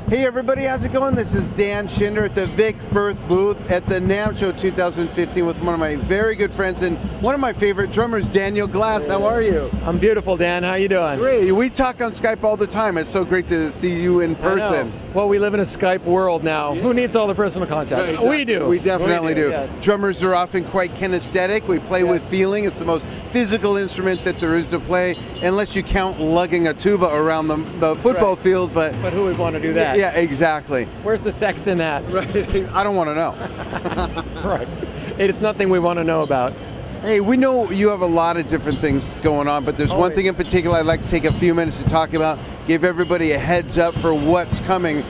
Hey everybody, how's it going? This is Dan Schinder at the Vic Firth booth at the NAMM Show 2015 with one of my very good friends and one of my favorite drummers, Daniel Glass. How are you? I'm beautiful, Dan. How you doing? Great. We talk on Skype all the time. It's so great to see you in person. Well, we live in a Skype world now. Who needs all the personal contact? Right, exactly. We do. We definitely do. Yes. Drummers are often quite kinesthetic. We play with feeling. It's the most physical instrument that there is to play, unless you count lugging a tuba around the football field. But who would want to do that? Yeah, exactly. Where's the sex in that? Right. I don't want to know. Right. It's nothing we want to know about. Hey, we know you have a lot of different things going on, but there's one thing in particular I'd like to take a few minutes to talk about, give everybody a heads up for what's coming.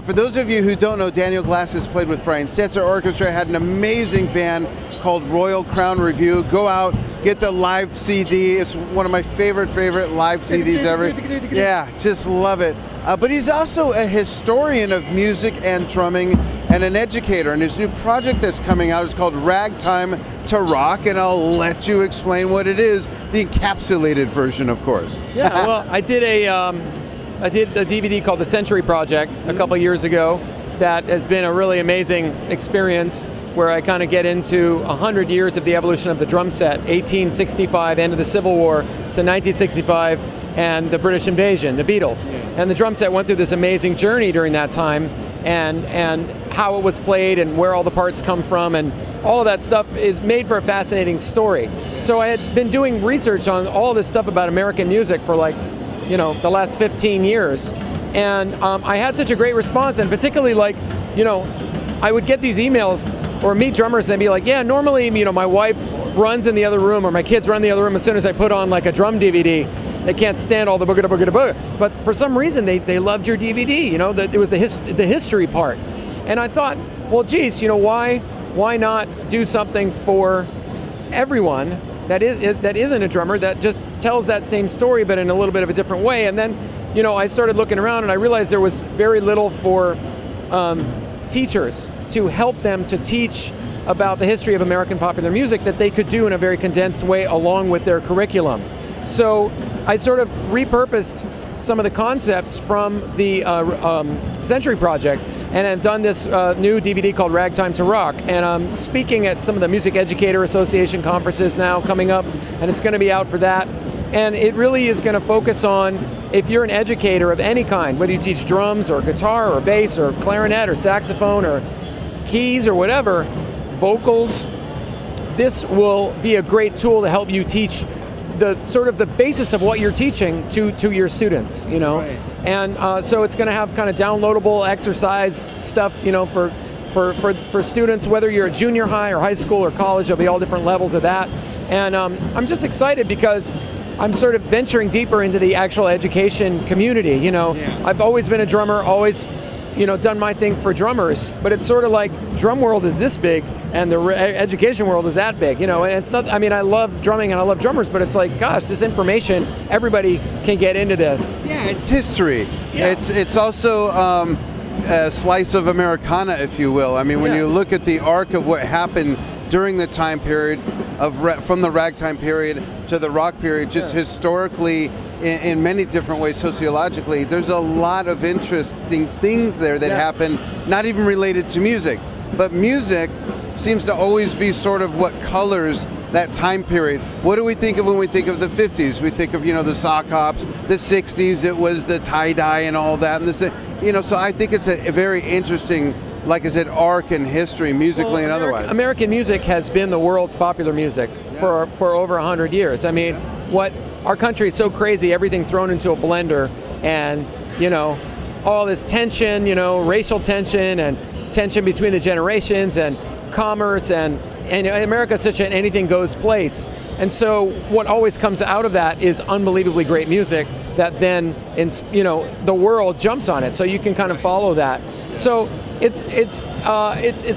For those of you who don't know, Daniel Glass has played with Brian Setzer Orchestra, had an amazing band called Royal Crown Revue. Go out, get the live CD. It's one of my favorite live CDs ever. Yeah, just love it. But he's also a historian of music and drumming and an educator. And his new project that's coming out is called Ragtime to Rock, and I'll let you explain what it is, the encapsulated version, of course. Yeah, well, I did a DVD called The Century Project a couple years ago that has been a really amazing experience where I kind of get into 100 years of the evolution of the drum set, 1865, end of the Civil War, to 1965, and the British invasion, the Beatles. And the drum set went through this amazing journey during that time, and how it was played and where all the parts come from, and all of that stuff is made for a fascinating story. So I had been doing research on all this stuff about American music for the last 15 years. And I had such a great response, and particularly I would get these emails or meet drummers and they'd be like, yeah, normally, my wife runs in the other room or my kids run in the other room as soon as I put on a drum DVD. They can't stand all the booga booga booga. But for some reason, they loved your DVD, that it was the history part. And I thought, well, geez, why not do something for everyone that isn't a drummer, that just tells that same story but in a little bit of a different way. And then, I started looking around and I realized there was very little for teachers to help them to teach about the history of American popular music that they could do in a very condensed way along with their curriculum. So I sort of repurposed some of the concepts from the Century Project and have done this new DVD called Ragtime to Rock. And I'm speaking at some of the Music Educator Association conferences now coming up, and it's going to be out for that. And it really is going to focus on, if you're an educator of any kind, whether you teach drums or guitar or bass or clarinet or saxophone or keys or whatever, vocals, this will be a great tool to help you teach the sort of the basis of what you're teaching to your students, Right. And so it's going to have kind of downloadable exercise stuff, for students, whether you're a junior high or high school or college. There'll be all different levels of that. And I'm just excited because I'm sort of venturing deeper into the actual education community. I've always been a drummer, always done my thing for drummers, but it's sort of like drum world is this big and the education world is that big, and it's not, I love drumming and I love drummers, but it's like, gosh, this information, everybody can get into this. Yeah, it's history. Yeah. It's also a slice of Americana, if you will. When you look at the arc of what happened during the time period from the ragtime period to the rock period, just historically, in many different ways, sociologically, there's a lot of interesting things there that happen, not even related to music. But music seems to always be sort of what colors that time period. What do we think of when we think of the 50s? We think of, the sock hops. The 60s, it was the tie-dye and all that. And so I think it's a very interesting, like I said, arc in history, musically and otherwise. American music has been the world's popular music for over 100 years. What our country is so crazy, everything thrown into a blender, and all this tension, racial tension and tension between the generations and commerce, and America is such an anything goes place. And so what always comes out of that is unbelievably great music that then the world jumps on it. So you can kind of follow that. So it's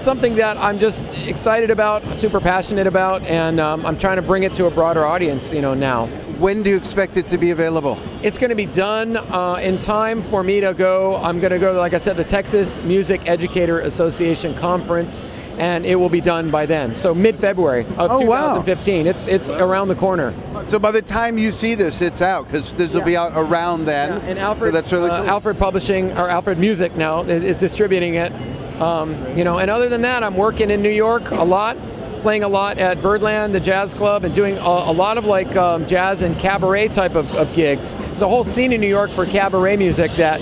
something that I'm just excited about, super passionate about, and I'm trying to bring it to a broader audience, now. When do you expect it to be available? It's going to be done in time for me to go. I'm going to go to, like I said, the Texas Music Educator Association Conference and it will be done by then. So mid-February of 2015. It's around the corner. So by the time you see this, it's out, because this will be out around then. Yeah. And Alfred, so that's really cool. Alfred Publishing, or Alfred Music now, is distributing it. And other than that, I'm working in New York a lot, playing a lot at Birdland, the jazz club, and doing a lot of like jazz and cabaret type of gigs. There's a whole scene in New York for cabaret music that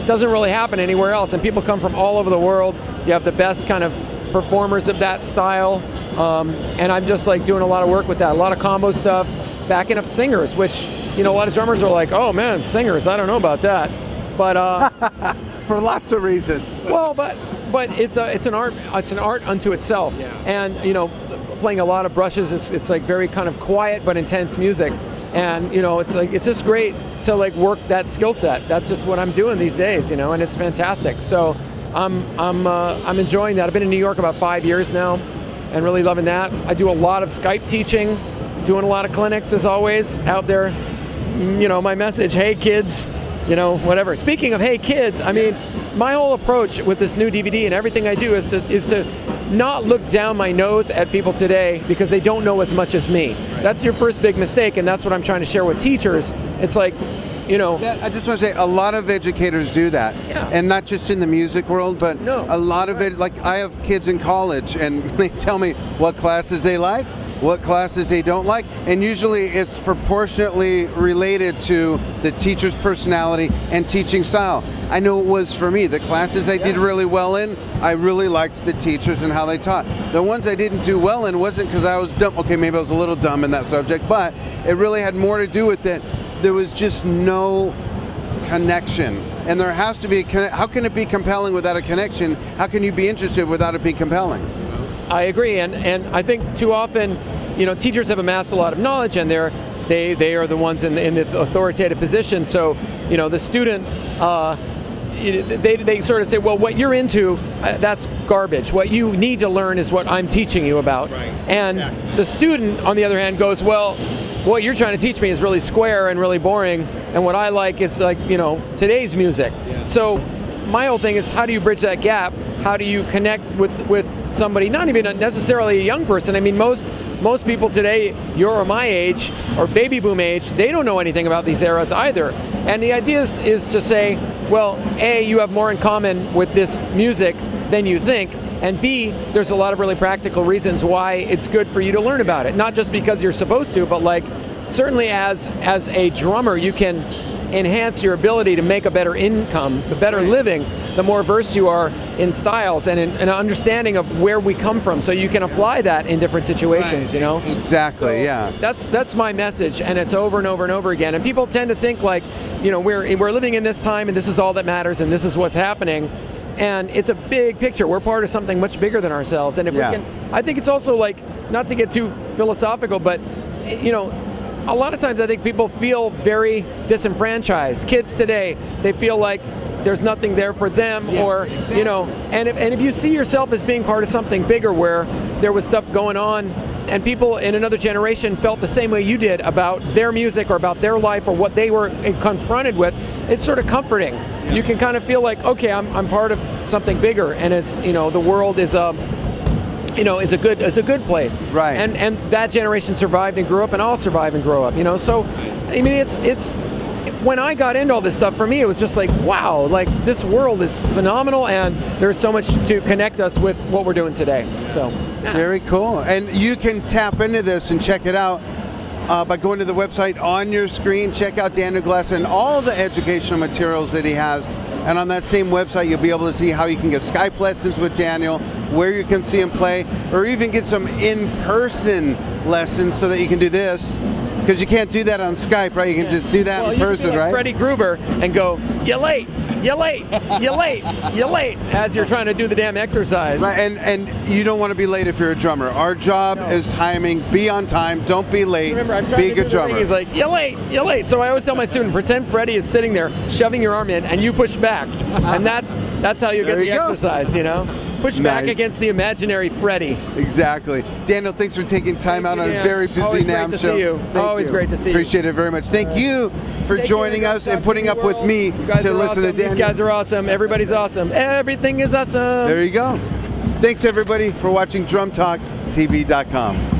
doesn't really happen anywhere else, and people come from all over the world. You have the best kind of performers of that style, and I'm just like doing a lot of work with that, a lot of combo stuff, backing up singers, which, a lot of drummers are like, oh man, singers, I don't know about that, but for lots of reasons. Well, but it's an art unto itself, and playing a lot of brushes, it's like very kind of quiet but intense music, and it's just great to like work that skill set. That's just what I'm doing these days, and it's fantastic. So I'm enjoying that. I've been in New York about 5 years now, and really loving that. I do a lot of Skype teaching, doing a lot of clinics as always out there. My message, hey kids, whatever. Speaking of hey kids, I mean, my whole approach with this new DVD and everything I do is to not look down my nose at people today because they don't know as much as me. That's your first big mistake, and that's what I'm trying to share with teachers. It's like, I just want to say, a lot of educators do that, and not just in the music world, but a lot of it. Like, I have kids in college, and they tell me what classes they like, what classes they don't like, and usually it's proportionately related to the teacher's personality and teaching style. I know it was for me. The classes I did really well in, I really liked the teachers and how they taught. The ones I didn't do well in wasn't because I was dumb. Okay, maybe I was a little dumb in that subject, but it really had more to do with that there was just no connection. And there has to be how can it be compelling without a connection? How can you be interested without it being compelling? I agree, and I think too often, teachers have amassed a lot of knowledge, and they are the ones in the authoritative position. So, the student, they sort of say, well, what you're into, that's garbage. What you need to learn is what I'm teaching you about. Right. And the student, on the other hand, goes, well, what you're trying to teach me is really square and really boring, and what I like is like, today's music. Yeah. So my whole thing is, how do you bridge that gap? How do you connect with somebody, not even necessarily a young person? I mean, most people today, your my age or baby boom age, they don't know anything about these eras either. And the idea is to say, well, A, you have more in common with this music than you think, and B, there's a lot of really practical reasons why it's good for you to learn about it. Not just because you're supposed to, but like, certainly as a drummer, you can enhance your ability to make a better income, a better living, the more versed you are in styles and in an understanding of where we come from, so you can apply that in different situations, Exactly, so that's my message, and it's over and over and over again. And people tend to think like, we're living in this time, and this is all that matters, and this is what's happening. And it's a big picture. We're part of something much bigger than ourselves. And if we can, I think it's also like, not to get too philosophical, but a lot of times I think people feel very disenfranchised. Kids today, they feel like there's nothing there for them, or and if you see yourself as being part of something bigger where there was stuff going on and people in another generation felt the same way you did about their music or about their life or what they were confronted with, it's sort of comforting. You can kind of feel like, okay, I'm part of something bigger, and it's the world is is a good place, right? And that generation survived and grew up, and I'll survive and grow up, So, I mean, it's when I got into all this stuff, for me, it was just like, wow, like this world is phenomenal, and there's so much to connect us with what we're doing today. So, very cool. And you can tap into this and check it out by going to the website on your screen. Check out Daniel Glass and all the educational materials that he has. And on that same website, you'll be able to see how you can get Skype lessons with Daniel, where you can see him play, or even get some in-person lessons so that you can do this. Because you can't do that on Skype, right? You can just do that in person, you can be like right? Freddie Gruber and go, you're late, you're late, you're late, you're late, as you're trying to do the damn exercise. Right, and you don't want to be late if you're a drummer. Our job is timing. Be on time. Don't be late. Remember, I'm trying be to a good do the drummer. thing. He's like, you're late, you're late. So I always tell my student, pretend Freddie is sitting there shoving your arm in, and you push back, and that's how you get the exercise, Push back against the imaginary Freddie. Exactly. Daniel, thanks for taking time out on a very busy NAMM show. Always great to see you. Always great to see you. Appreciate it very much. Thank you for joining us and putting up with me to listen to Daniel. These guys are awesome. Everybody's awesome. Everything is awesome. There you go. Thanks everybody for watching DrumTalkTV.com.